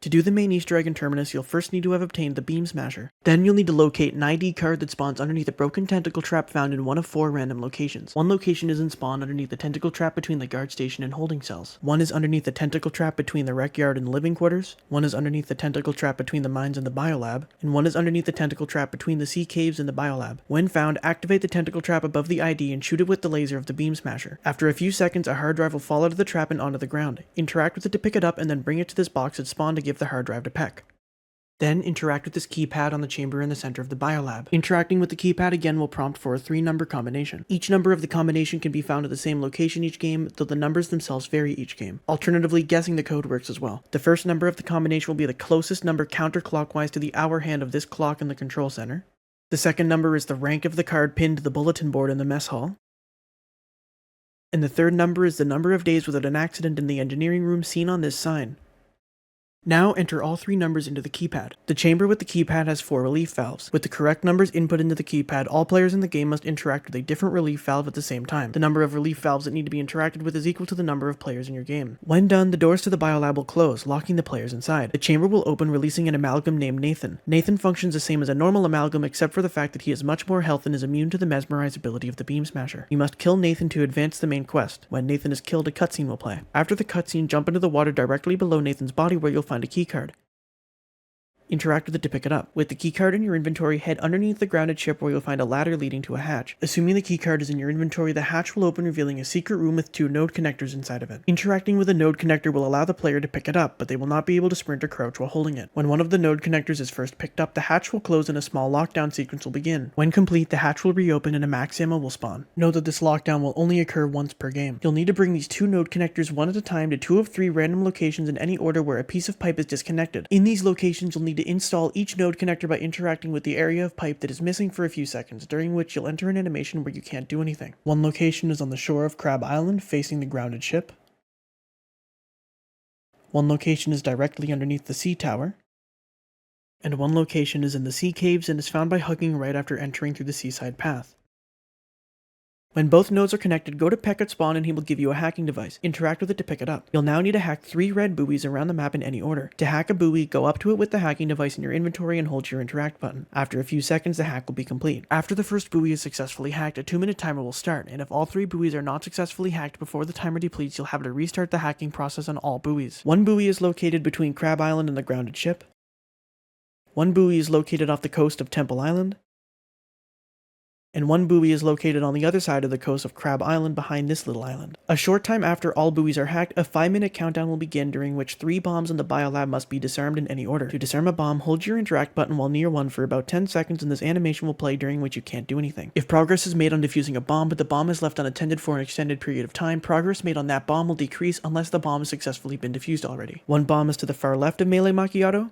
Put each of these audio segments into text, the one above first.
To do the main Easter egg in Terminus, you'll first need to have obtained the Beamsmasher. Then you'll need to locate an ID card that spawns underneath a broken tentacle trap found in one of 4 random locations. One location isn't spawned underneath the tentacle trap between the guard station and holding cells. One is underneath the tentacle trap between the rec yard and the living quarters. One is underneath the tentacle trap between the mines and the biolab. And one is underneath the tentacle trap between the sea caves and the biolab. When found, activate the tentacle trap above the ID and shoot it with the laser of the Beamsmasher. After a few seconds, a hard drive will fall out of the trap and onto the ground. Interact with it to pick it up and then bring it to this box that spawned to give the hard drive to Peck. Then interact with this keypad on the chamber in the center of the biolab. Interacting with the keypad again will prompt for a 3-number combination. Each number of the combination can be found at the same location each game, though the numbers themselves vary each game. Alternatively, guessing the code works as well. The first number of the combination will be the closest number counterclockwise to the hour hand of this clock in the control center. The second number is the rank of the card pinned to the bulletin board in the mess hall. And the third number is the number of days without an accident in the engineering room seen on this sign. Now enter all 3 numbers into the keypad. The chamber with the keypad has 4 relief valves. With the correct numbers input into the keypad, all players in the game must interact with a different relief valve at the same time. The number of relief valves that need to be interacted with is equal to the number of players in your game. When done, the doors to the biolab will close, locking the players inside. The chamber will open, releasing an amalgam named Nathan. Nathan functions the same as a normal amalgam except for the fact that he has much more health and is immune to the mesmerize ability of the Beamsmasher. You must kill Nathan to advance the main quest. When Nathan is killed, a cutscene will play. After the cutscene, jump into the water directly below Nathan's body where you'll find a keycard. Interact with it to pick it up. With the keycard in your inventory, head underneath the grounded ship where you'll find a ladder leading to a hatch. Assuming the keycard is in your inventory, the hatch will open, revealing a secret room with 2 node connectors inside of it. Interacting with a node connector will allow the player to pick it up, but they will not be able to sprint or crouch while holding it. When one of the node connectors is first picked up, the hatch will close and a small lockdown sequence will begin. When complete, the hatch will reopen and a max ammo will spawn. Note that this lockdown will only occur once per game. You'll need to bring these 2 node connectors one at a time to 2 of 3 random locations in any order where a piece of pipe is disconnected. In these locations, you'll need to install each node connector by interacting with the area of pipe that is missing for a few seconds, during which you'll enter an animation where you can't do anything. One location is on the shore of Crab Island, facing the grounded ship. One location is directly underneath the sea tower. And one location is in the sea caves and is found by hugging right after entering through the seaside path. When both nodes are connected, go to Peck at spawn and he will give you a hacking device. Interact with it to pick it up. You'll now need to hack 3 red buoys around the map in any order. To hack a buoy, go up to it with the hacking device in your inventory and hold your interact button. After a few seconds, the hack will be complete. After the first buoy is successfully hacked, a 2-minute timer will start, and if all 3 buoys are not successfully hacked before the timer depletes, you'll have to restart the hacking process on all buoys. One buoy is located between Crab Island and the grounded ship. One buoy is located off the coast of Temple Island. And one buoy is located on the other side of the coast of Crab Island behind this little island. A short time after all buoys are hacked, a 5-minute countdown will begin during which 3 bombs in the biolab must be disarmed in any order. To disarm a bomb, hold your interact button while near one for about 10 seconds and this animation will play during which you can't do anything. If progress is made on defusing a bomb but the bomb is left unattended for an extended period of time, progress made on that bomb will decrease unless the bomb has successfully been defused already. One bomb is to the far left of Melee Macchiato.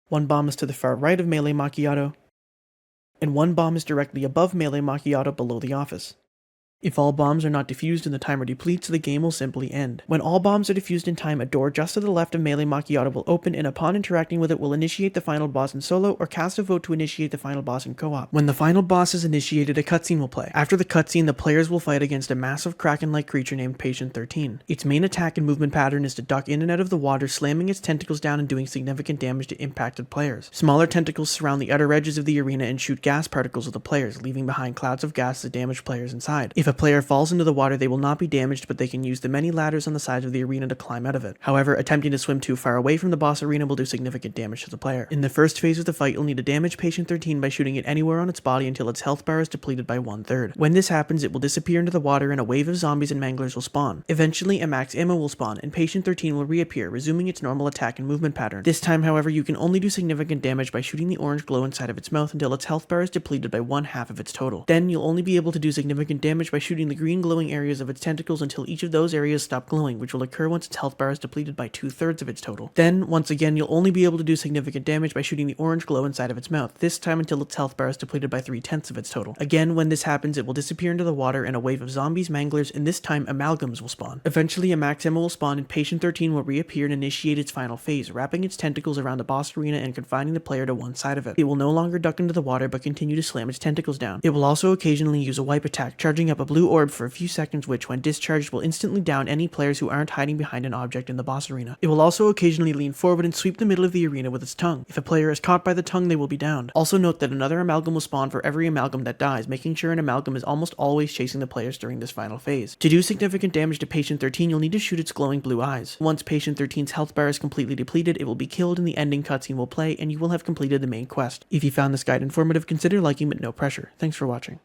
One bomb is to the far right of Melee Macchiato. And one bomb is directly above Melee Macchiato below the office. If all bombs are not defused and the timer depletes, the game will simply end. When all bombs are defused in time, a door just to the left of Melee Macchiato will open and upon interacting with it will initiate the final boss in solo or cast a vote to initiate the final boss in co-op. When the final boss is initiated, a cutscene will play. After the cutscene, the players will fight against a massive kraken-like creature named Patient 13. Its main attack and movement pattern is to duck in and out of the water, slamming its tentacles down and doing significant damage to impacted players. Smaller tentacles surround the outer edges of the arena and shoot gas particles at the players, leaving behind clouds of gas to damage players inside. If a player falls into the water, they will not be damaged, but they can use the many ladders on the sides of the arena to climb out of it. However, attempting to swim too far away from the boss arena will do significant damage to the player. In the first phase of the fight, you'll need to damage Patient 13 by shooting it anywhere on its body until its health bar is depleted by 1/3. When this happens, it will disappear into the water and a wave of zombies and manglers will spawn. Eventually, a max ammo will spawn, and Patient 13 will reappear, resuming its normal attack and movement pattern. This time, however, you can only do significant damage by shooting the orange glow inside of its mouth until its health bar is depleted by 1/2 of its total. Then, you'll only be able to do significant damage by shooting the green glowing areas of its tentacles until each of those areas stop glowing, which will occur once its health bar is depleted by 2/3 of its total. Then, once again, you'll only be able to do significant damage by shooting the orange glow inside of its mouth, this time until its health bar is depleted by 3/10 of its total. Again, when this happens, it will disappear into the water and a wave of zombies, manglers, and this time amalgams will spawn. Eventually, a max ammo will spawn and Patient 13 will reappear and initiate its final phase, wrapping its tentacles around the boss arena and confining the player to one side of it. It will no longer duck into the water but continue to slam its tentacles down. It will also occasionally use a wipe attack, charging up a blue orb for a few seconds which, when discharged, will instantly down any players who aren't hiding behind an object in the boss arena. It will also occasionally lean forward and sweep the middle of the arena with its tongue. If a player is caught by the tongue, they will be downed. Also note that another amalgam will spawn for every amalgam that dies, making sure an amalgam is almost always chasing the players during this final phase. To do significant damage to Patient 13, you'll need to shoot its glowing blue eyes. Once Patient 13's health bar is completely depleted, it will be killed and the ending cutscene will play, and you will have completed the main quest. If you found this guide informative, consider liking, but no pressure. Thanks for watching.